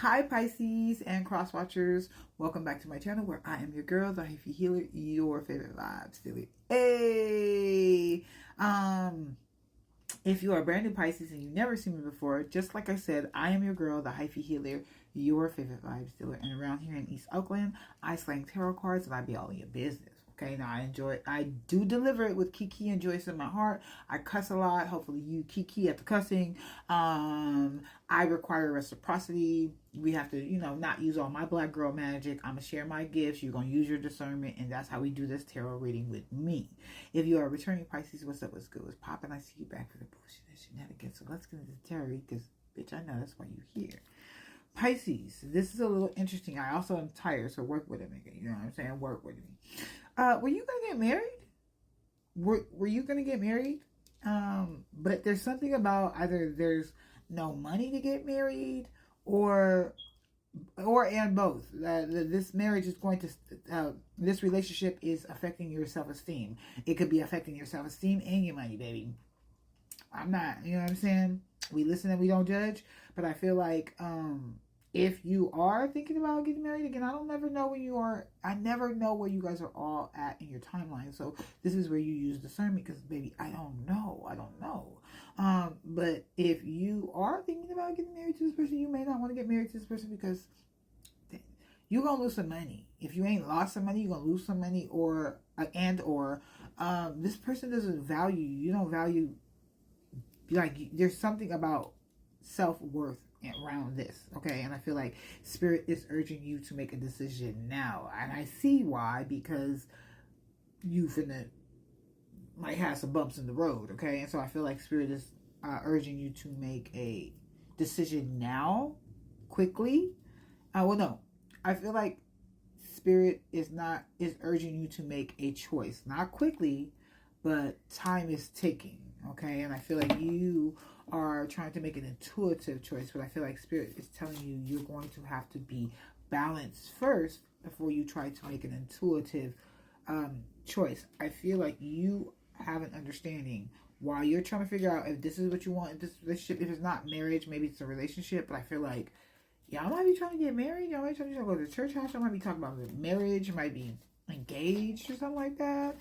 Hi Pisces and cross watchers, welcome back to my channel where I am your girl, the Hyphy healer, your favorite vibe stealer. Hey, if you are brand new Pisces and you've never seen me before, just like I said, I am your girl, the Hyphy healer, your favorite vibe stealer. And around here in East Oakland, I slang tarot cards and I be all in your business. Okay, now I do deliver it with Kiki and Joyce in my heart. I cuss a lot. Hopefully you Kiki at the cussing. I require reciprocity. We have to, not use all my black girl magic. I'm going to share my gifts. You're going to use your discernment. And that's how we do this tarot reading with me. If you are returning Pisces, what's up? What's good? What's poppin'? I see you back for the bullshit and shenanigans. So let's get into the tarot read because, bitch, I know that's why you're here. Pisces, this is a little interesting. I also am tired, so work with it, nigga. You know what I'm saying? Work with me. Were you going to get married? Were you going to get married? But there's something about either there's no money to get married or and both. This marriage is going to, this relationship is affecting your self-esteem. It could be affecting your self-esteem and your money, baby. I'm not, you know what I'm saying? We listen and we don't judge. But I feel like, if you are thinking about getting married again, I don't never know where you are. I never know where you guys are all at in your timeline. So this is where you use discernment because, baby, I don't know. But if you are thinking about getting married to this person, you may not want to get married to this person because you're going to lose some money. If you ain't lost some money, you're going to lose some money or this person doesn't value you. You don't value, like, there's something about self-worth around this, okay? And I feel like Spirit is urging you to make a decision now. And I see why, because you might have some bumps in the road, okay? And so I feel like Spirit is urging you to make a decision now, quickly. No. I feel like Spirit is urging you to make a choice. Not quickly, but time is ticking, okay? And I feel like you are trying to make an intuitive choice, but I feel like Spirit is telling you you're going to have to be balanced first before you try to make an intuitive choice. I feel like you have an understanding while you're trying to figure out if this is what you want in this relationship. If it's not marriage, maybe it's a relationship, but I feel like y'all might be trying to get married. Y'all might be trying to go to the church house. Y'all might be talking about marriage. You might be engaged or something like that.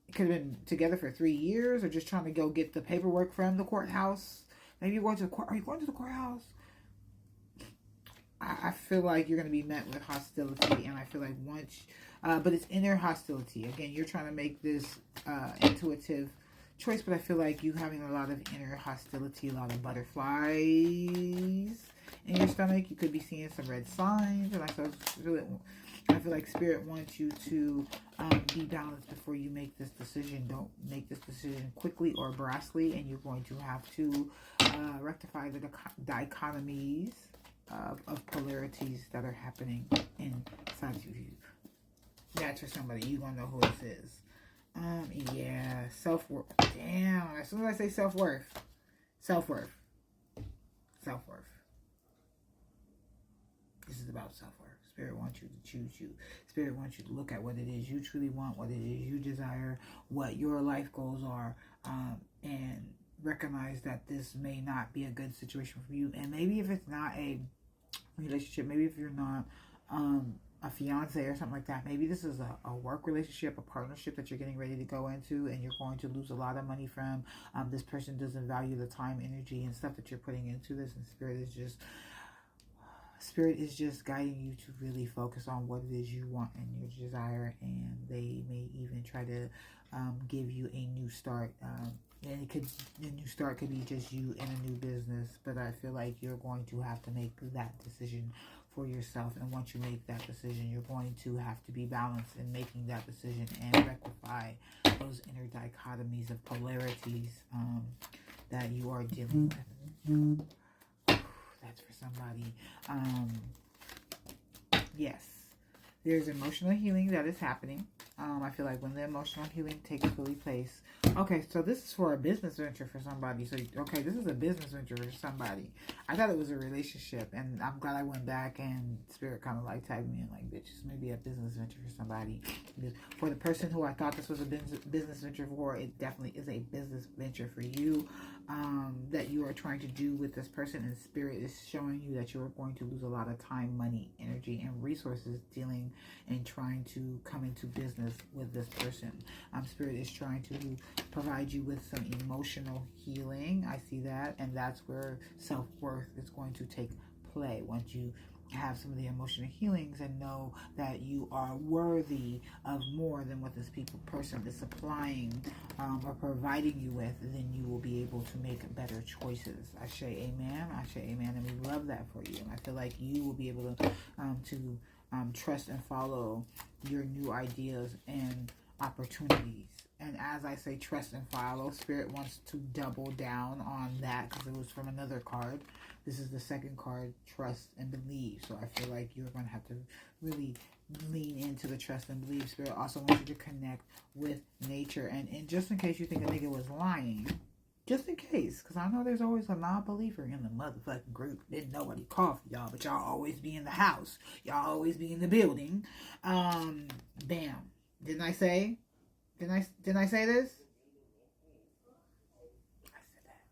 It could have been together for 3 years or just trying to go get the paperwork from the courthouse. Maybe you're going to the court. Are you going to the courthouse? I feel like you're going to be met with hostility. And I feel like but it's inner hostility. Again, you're trying to make this intuitive choice, but I feel like you having a lot of inner hostility, a lot of butterflies in your stomach. You could be seeing some red signs. And I feel like Spirit wants you to be balanced before you make this decision. Don't make this decision quickly or brusquely, and you're going to have to rectify the dichotomies of polarities that are happening inside of you. That's for somebody. You're going to know who this is. Yeah, self-worth. Damn, as soon as I say self-worth. This is about self-worth. Spirit wants you to choose you. Spirit wants you to look at what it is you truly want, what it is you desire, what your life goals are, and recognize that this may not be a good situation for you. And maybe if it's not a relationship, maybe if you're not a fiance or something like that, maybe this is a work relationship, a partnership that you're getting ready to go into, and you're going to lose a lot of money from. This person doesn't value the time, energy, and stuff that you're putting into this, and Spirit is just guiding you to really focus on what it is you want and your desire, and they may even try to give you a new start. And the new start could be just you in a new business, but I feel like you're going to have to make that decision for yourself. And once you make that decision, you're going to have to be balanced in making that decision and rectify those inner dichotomies of polarities that you are dealing with. That's for somebody. Yes, there's emotional healing that is happening. I feel like when the emotional healing takes fully place. Okay, so this is for a business venture for somebody. So, okay, this is a business venture for somebody. I thought it was a relationship, and I'm glad I went back and Spirit kind of like tagged me in like, bitch, this may be a business venture for somebody. For the person who I thought this was a business venture for, it definitely is a business venture for you. That you are trying to do with this person, and Spirit is showing you that you are going to lose a lot of time, money, energy, and resources dealing and trying to come into business with this person. Spirit is trying to provide you with some emotional healing. I see that, and that's where self-worth is going to take play once you have some of the emotional healings and know that you are worthy of more than what this person is supplying or providing you with. Then you will be able to make better choices. I say amen. I say amen, and we love that for you. And I feel like you will be able to trust and follow your new ideas and opportunities. And as I say trust and follow, Spirit wants to double down on that because it was from another card. This is the second card, trust and believe. So I feel like you're going to have to really lean into the trust and believe. Spirit also wants you to connect with nature. And just in case you think a nigga was lying, just in case, because I know there's always a non-believer in the motherfucking group. Didn't nobody call for y'all, but y'all always be in the house. Y'all always be in the building. Bam. Didn't I say? Didn't I say this? I said that.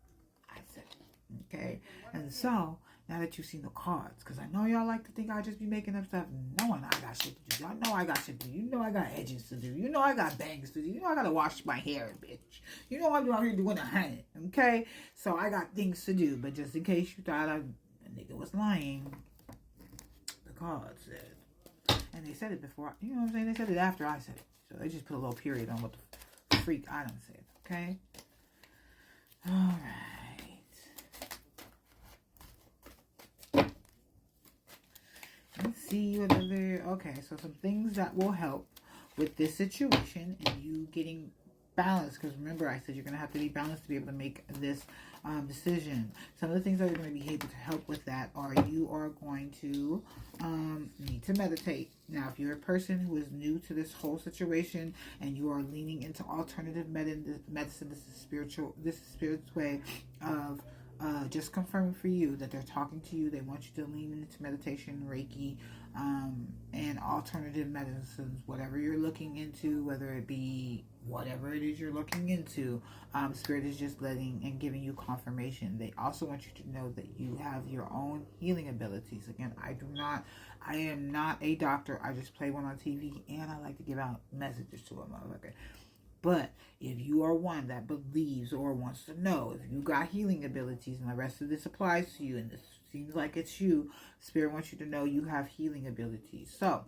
I said it. Okay. And so, now that you've seen the cards, because I know y'all like to think I just be making up stuff, knowing I got shit to do. Y'all know I got shit to do. You know I got edges to do. You know I got bangs to do. You know I got to wash my hair, bitch. You know I'm out here doing 100. Okay? So I got things to do. But just in case you thought a nigga was lying, the card said. And they said it before. You know what I'm saying? They said it after I said it. So they just put a little period on what the freak I done said. Okay? Alright. Let's see another. Okay, so some things that will help with this situation and you getting balanced. Because remember, I said you're going to have to be balanced to be able to make this decision. Some of the things that are going to be able to help with that are you are going to need to meditate. Now, if you're a person who is new to this whole situation and you are leaning into alternative medicine, this is Spirit's way of just confirming for you that they're talking to you. They want you to lean into meditation, Reiki, and alternative medicines, whatever you're looking into, whether it be whatever it is you're looking into. Spirit is just letting and giving you confirmation. They also want you to know that you have your own healing abilities. Again, I am not a doctor. I just play one on TV and I like to give out messages to a motherfucker. But if you are one that believes or wants to know if you got healing abilities and the rest of this applies to you and this seems like it's you, Spirit wants you to know you have healing abilities. So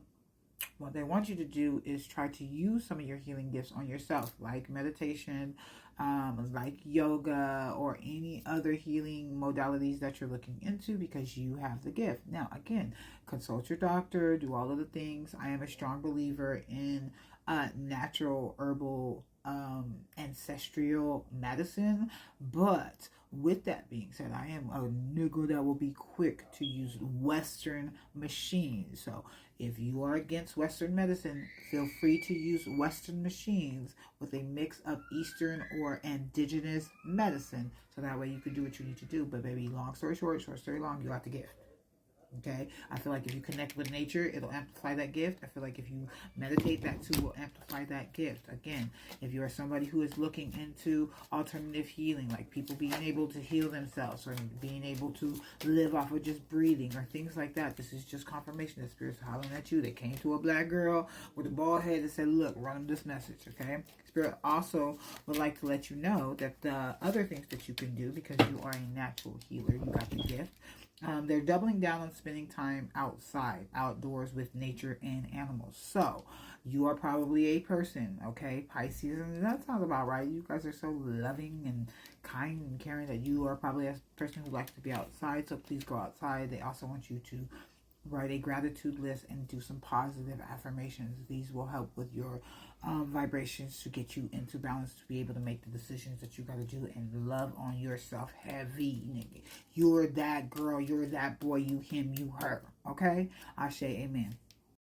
what they want you to do is try to use some of your healing gifts on yourself, like meditation, like yoga, or any other healing modalities that you're looking into because you have the gift. Now, again, consult your doctor, do all of the things. I am a strong believer in natural, herbal, ancestral medicine, but with that being said, I am a nigga that will be quick to use Western machines. So if you are against Western medicine, feel free to use Western machines with a mix of Eastern or indigenous medicine. So that way you can do what you need to do. But baby, long story short story long, you got the gift. Okay, I feel like if you connect with nature, it'll amplify that gift. I feel like if you meditate, that too will amplify that gift. Again, if you are somebody who is looking into alternative healing, like people being able to heal themselves or being able to live off of just breathing or things like that, this is just confirmation that Spirit's hollering at you. They came to a black girl with a bald head and said, look, run them this message, okay? Spirit also would like to let you know that the other things that you can do, because you are a natural healer, you got the gift. They're doubling down on spending time outdoors with nature and animals. So you are probably a person, okay, Pisces, and that sounds about right. You guys are so loving and kind and caring that you are probably a person who likes to be outside. So please go outside. They also want you to write a gratitude list and do some positive affirmations. These will help with your vibrations to get you into balance to be able to make the decisions that you got to do and love on yourself heavy, nigga. You're that girl, you're that boy, you him, you her. Okay? I say amen.